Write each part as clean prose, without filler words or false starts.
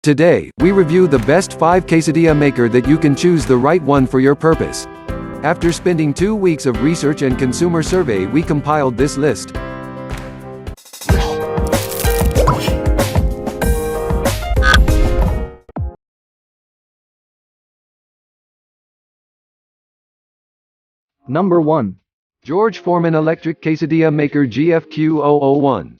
Today, we review the best 5 quesadilla maker that you can choose the right one for your purpose. After spending 2 weeks of research and consumer survey, we compiled this list. Number 1. George Foreman Electric Quesadilla Maker GFQ001.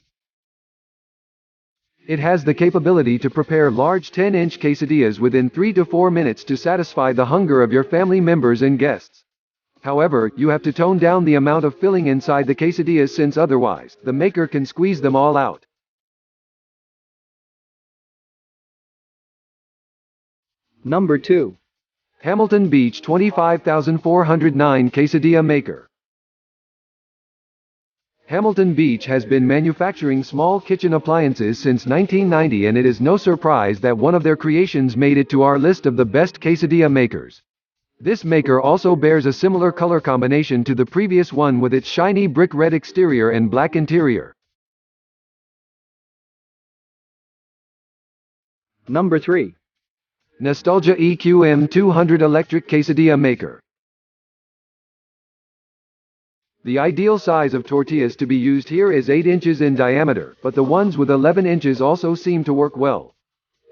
It has the capability to prepare large 10-inch quesadillas within 3 to 4 minutes to satisfy the hunger of your family members and guests. However, you have to tone down the amount of filling inside the quesadillas since otherwise, the maker can squeeze them all out. Number 2. Hamilton Beach 25409 Quesadilla Maker. Hamilton Beach has been manufacturing small kitchen appliances since 1990, and it is no surprise that one of their creations made it to our list of the best quesadilla makers. This maker also bears a similar color combination to the previous one with its shiny brick red exterior and black interior. Number 3. Nostalgia EQM 200 Electric Quesadilla Maker. The ideal size of tortillas to be used here is 8 inches in diameter, but the ones with 11 inches also seem to work well.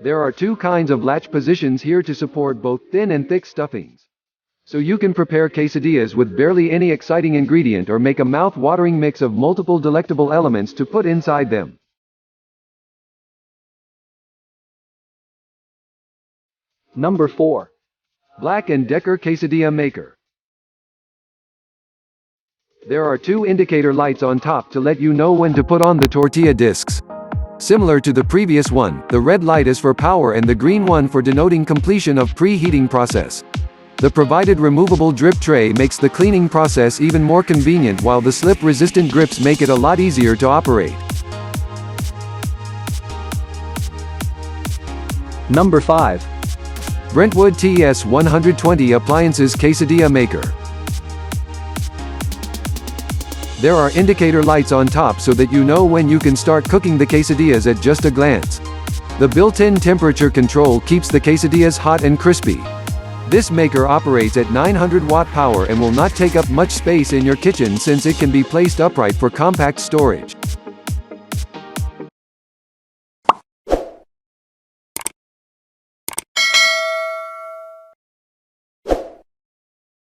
There are 2 kinds of latch positions here to support both thin and thick stuffings. So you can prepare quesadillas with barely any exciting ingredient or make a mouth-watering mix of multiple delectable elements to put inside them. Number 4. Black & Decker Quesadilla Maker. There are 2 indicator lights on top to let you know when to put on the tortilla discs. Similar to the previous one, the red light is for power and the green one for denoting completion of preheating process. The provided removable drip tray makes the cleaning process even more convenient, while the slip-resistant grips make it a lot easier to operate. Number 5. Brentwood TS 120 Appliances Quesadilla Maker. There are indicator lights on top so that you know when you can start cooking the quesadillas at just a glance. The built-in temperature control keeps the quesadillas hot and crispy. This maker operates at 900 watt power and will not take up much space in your kitchen since it can be placed upright for compact storage.